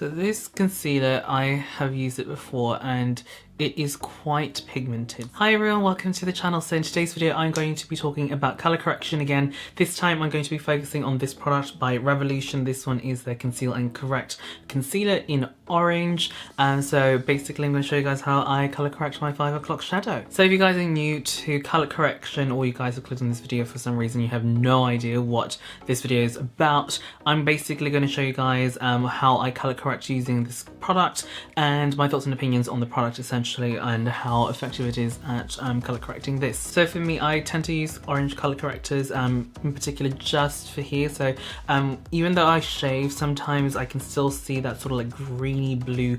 So this concealer, I have used it before and it is quite pigmented. Hi everyone, welcome to the channel. So in today's video I'm going to be talking about colour correction again. This time I'm going to be focusing on this product by Revolution. This one is their Conceal and Correct Concealer in orange. So basically I'm going to show you guys how I colour correct my 5 o'clock shadow. So if you guys are new to colour correction or you guys have clicked on this video for some reason you have no idea what this video is about, I'm basically going to show you guys how I colour correct using this product and my thoughts and opinions on the product essentially, and how effective it is at colour correcting this. So for me, I tend to use orange colour correctors in particular just for here. So even though I shave, sometimes I can still see that sort of like greeny blue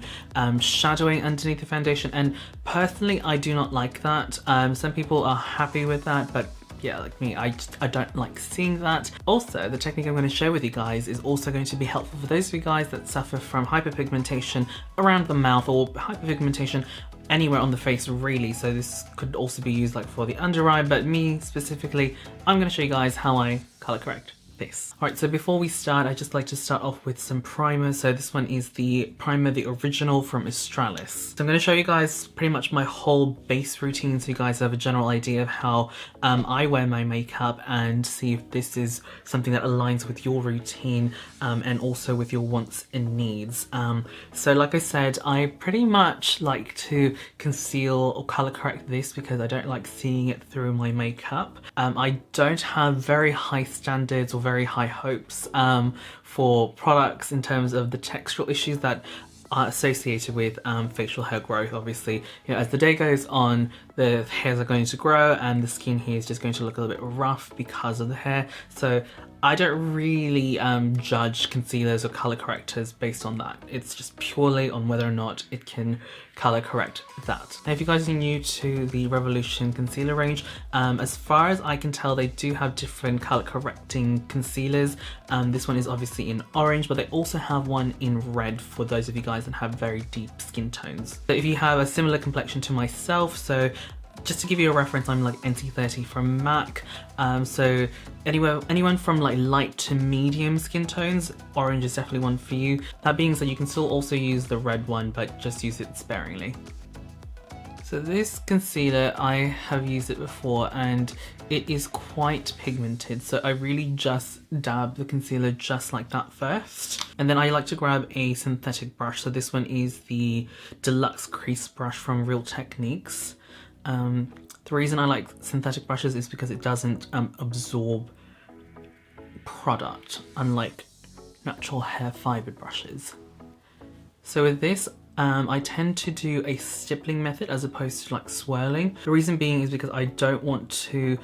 shadowing underneath the foundation, and personally I do not like that. Some people are happy with that, but yeah, like me, I don't like seeing that. Also, the technique I'm going to share with you guys is also going to be helpful for those of you guys that suffer from hyperpigmentation around the mouth or hyperpigmentation anywhere on the face really. So this could also be used like for the under eye, but me specifically, I'm going to show you guys how I colour correct this. Alright, so before we start, I'd just like to start off with some primer. So this one is the primer, the original from Australis. So I'm going to show you guys pretty much my whole base routine so you guys have a general idea of how I wear my makeup, and see if this is something that aligns with your routine and also with your wants and needs. So like I said, I pretty much like to conceal or colour correct this because I don't like seeing it through my makeup. I don't have very high standards or very high hopes for products in terms of the textural issues that are associated with facial hair growth. Obviously, you know, as the day goes on, the hairs are going to grow and the skin here is just going to look a little bit rough because of the hair. So I don't really judge concealers or colour correctors based on that. It's just purely on whether or not it can colour correct that. Now, if you guys are new to the Revolution concealer range, as far as I can tell, they do have different colour correcting concealers. This one is obviously in orange, but they also have one in red for those of you guys that have very deep skin tones. So if you have a similar complexion to myself, so just to give you a reference, I'm like NC30 from MAC, so anyone from like light to medium skin tones, orange is definitely one for you. That being said, you can still also use the red one, but just use it sparingly. So this concealer, I have used it before and it is quite pigmented, so I really just dab the concealer just like that first, and then I like to grab a synthetic brush. So this one is the Deluxe Crease Brush from Real Techniques. The reason I like synthetic brushes is because it doesn't absorb product, unlike natural hair fibre brushes. So with this, I tend to do a stippling method as opposed to like swirling. The reason being is because I don't want to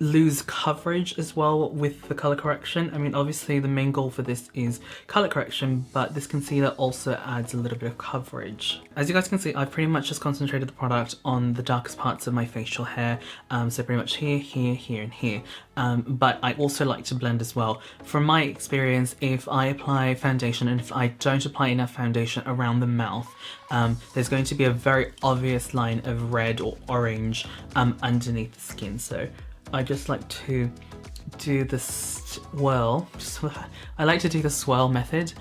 lose coverage as well with the colour correction. I mean, obviously the main goal for this is colour correction, but this concealer also adds a little bit of coverage. As you guys can see, I've pretty much just concentrated the product on the darkest parts of my facial hair, so pretty much here, here, here and here. But I also like to blend as well. From my experience, if I apply foundation and if I don't apply enough foundation around the mouth, there's going to be a very obvious line of red or orange underneath the skin. So I just like to do the swirl. I like to do the swirl method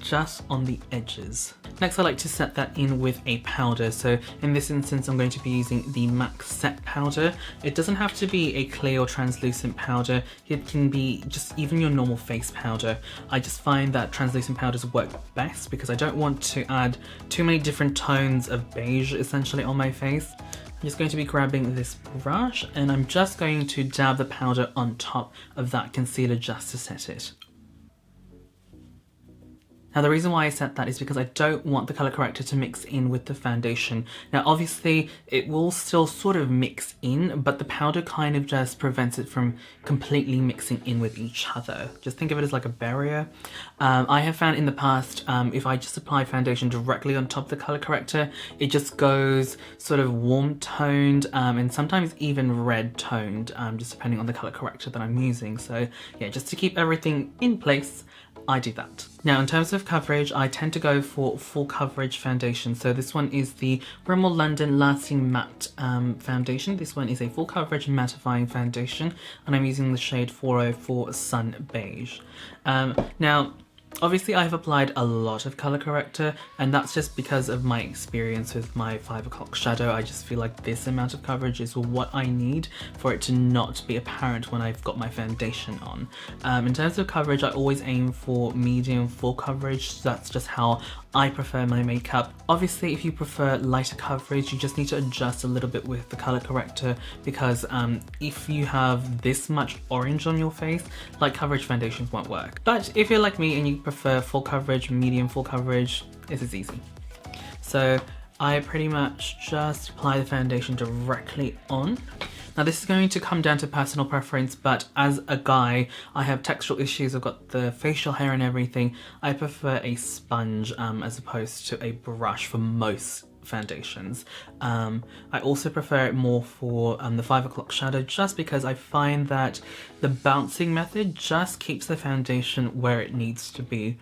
just on the edges. Next, I like to set that in with a powder. So in this instance, I'm going to be using the MAC Set Powder. It doesn't have to be a clear or translucent powder. It can be just even your normal face powder. I just find that translucent powders work best because I don't want to add too many different tones of beige essentially on my face. I'm just going to be grabbing this brush and I'm just going to dab the powder on top of that concealer just to set it. Now the reason why I set that is because I don't want the colour corrector to mix in with the foundation. Now obviously it will still sort of mix in, but the powder kind of just prevents it from completely mixing in with each other. Just think of it as like a barrier. I have found in the past, if I just apply foundation directly on top of the colour corrector, it just goes sort of warm toned and sometimes even red toned, just depending on the colour corrector that I'm using. So yeah, just to keep everything in place, I do that. Now in terms of coverage, I tend to go for full coverage foundation. So this one is the Rimmel London Lasting Matte foundation. This one is a full coverage mattifying foundation and I'm using the shade 404 Sun Beige. Now Obviously I've applied a lot of color corrector, and that's just because of my experience with my 5 o'clock shadow. I just feel like this amount of coverage is what I need for it to not be apparent when I've got my foundation on. In terms of coverage, I always aim for medium full coverage. That's just how I prefer my makeup. Obviously, if you prefer lighter coverage, you just need to adjust a little bit with the color corrector, because if you have this much orange on your face, light coverage foundations won't work. But if you're like me and you prefer full coverage, medium full coverage, this is easy. So I pretty much just apply the foundation directly on. Now this is going to come down to personal preference, but as a guy, I have textural issues, I've got the facial hair and everything. I prefer a sponge as opposed to a brush for most foundations. I also prefer it more for the 5 o'clock shadow, just because I find that the bouncing method just keeps the foundation where it needs to be.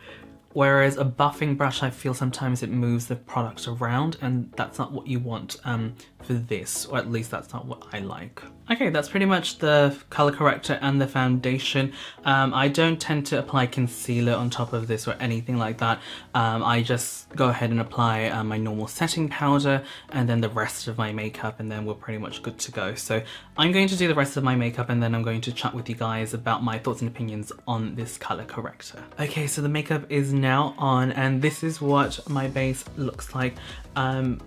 Whereas a buffing brush, I feel sometimes it moves the product around, and that's not what you want for this, or at least that's not what I like. Okay, that's pretty much the color corrector and the foundation. I don't tend to apply concealer on top of this or anything like that. I just go ahead and apply my normal setting powder and then the rest of my makeup, and then we're pretty much good to go. So I'm going to do the rest of my makeup, and then I'm going to chat with you guys about my thoughts and opinions on this color corrector. Okay, so the makeup is now on, and this is what my base looks like.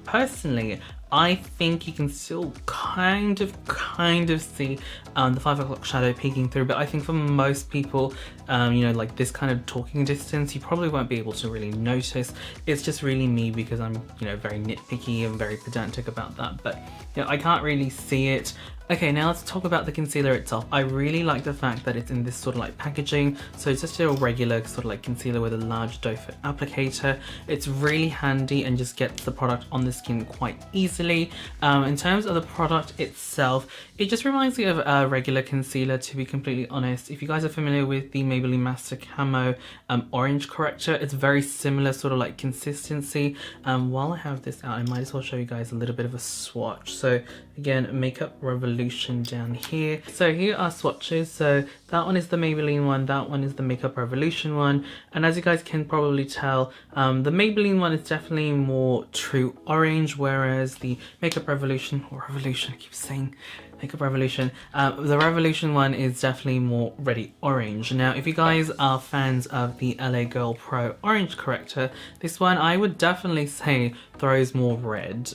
Personally, I think you can still kind of see the 5 o'clock shadow peeking through, but I think for most people, you know, like this kind of talking distance, you probably won't be able to really notice. It's just really me, because I'm, you know, very nitpicky and very pedantic about that, but you know, I can't really see it. Okay, now let's talk about the concealer itself. I really like the fact that it's in this sort of like packaging. So it's just a regular sort of like concealer with a large doe foot applicator. It's really handy and just gets the product on the skin quite easily. In terms of the product itself, it just reminds me of a regular concealer, to be completely honest. If you guys are familiar with the Maybelline Master Camo Orange Corrector, it's very similar sort of like consistency. While I have this out, I might as well show you guys a little bit of a swatch. So again, Makeup Revolution down here. So here are swatches. So that one is the Maybelline one, that one is the Makeup Revolution one, and as you guys can probably tell, the Maybelline one is definitely more true orange, whereas the Makeup Revolution, or Revolution, I keep saying Makeup Revolution, the Revolution one is definitely more reddy orange. Now if you guys are fans of the LA Girl Pro Orange Corrector, this one I would definitely say throws more red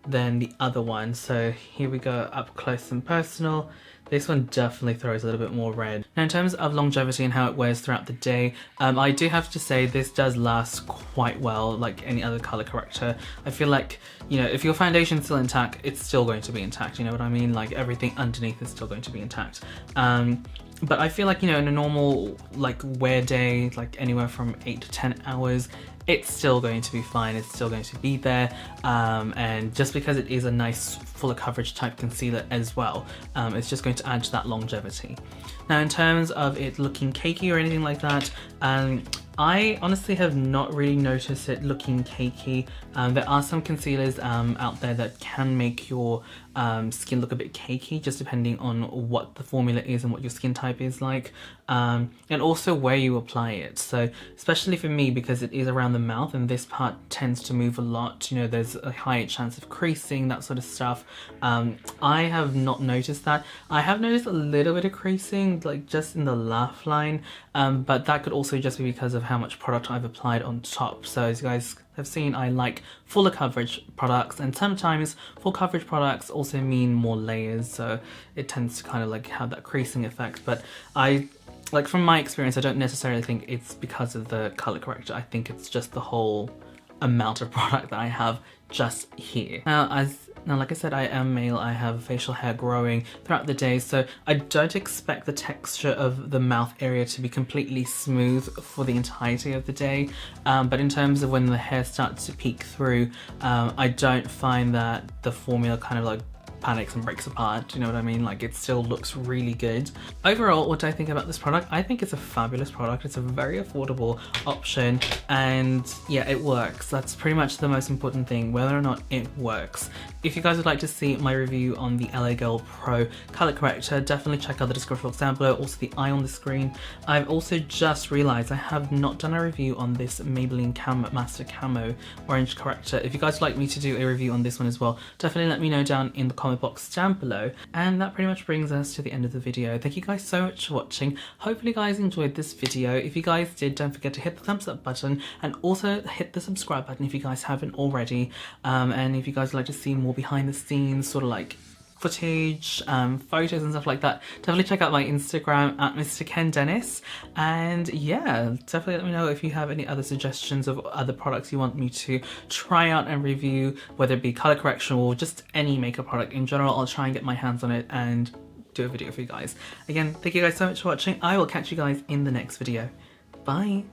than the other one. So here we go, up close and personal. This one definitely throws a little bit more red. Now in terms of longevity and how it wears throughout the day, I do have to say this does last quite well, like any other color corrector. I feel like, you know, if your foundation's still intact, it's still going to be intact, you know what I mean? Like everything underneath is still going to be intact. But I feel like, you know, in a normal like wear day, like anywhere from 8 to 10 hours, it's still going to be fine, it's still going to be there, and just because it is a nice fuller coverage type concealer as well, it's just going to add to that longevity. Now in terms of it looking cakey or anything like that, I honestly have not really noticed it looking cakey. There are some concealers out there that can make your skin look a bit cakey, just depending on what the formula is and what your skin type is like, and also where you apply it. So especially for me, because it is around the mouth and this part tends to move a lot, you know, there's a high chance of creasing, that sort of stuff. I have not noticed that. I have noticed a little bit of creasing, like just in the laugh line, but that could also just be because of how much product I've applied on top. So as you guys have seen, I like fuller coverage products, and sometimes full coverage products also mean more layers, so it tends to kind of like have that creasing effect. But like from my experience, I don't necessarily think it's because of the color corrector. I think it's just the whole amount of product that I have just here. Now, like I said, I am male, I have facial hair growing throughout the day, so I don't expect the texture of the mouth area to be completely smooth for the entirety of the day, but in terms of when the hair starts to peek through, I don't find that the formula kind of like panics and breaks apart. Do you know what I mean? Like, it still looks really good. Overall, what do I think about this product? I think it's a fabulous product. It's a very affordable option, and yeah, it works. That's pretty much the most important thing, whether or not it works. If you guys would like to see my review on the LA Girl Pro color corrector, definitely check out the description box down below, also the eye on the screen. I've also just realized I have not done a review on this Maybelline Master Camo Orange corrector. If you guys would like me to do a review on this one as well, definitely let me know down in the comment box down below. And that pretty much brings us to the end of the video. Thank you guys so much for watching. Hopefully you guys enjoyed this video. If you guys did, don't forget to hit the thumbs up button and also hit the subscribe button if you guys haven't already. And if you guys would like to see more behind the scenes sort of like footage, photos and stuff like that, definitely check out my Instagram at MrKenDenis. And yeah, definitely let me know if you have any other suggestions of other products you want me to try out and review, whether it be color correction or just any makeup product in general. I'll try and get my hands on it and do a video for you guys. Again, thank you guys so much for watching. I will catch you guys in the next video. Bye.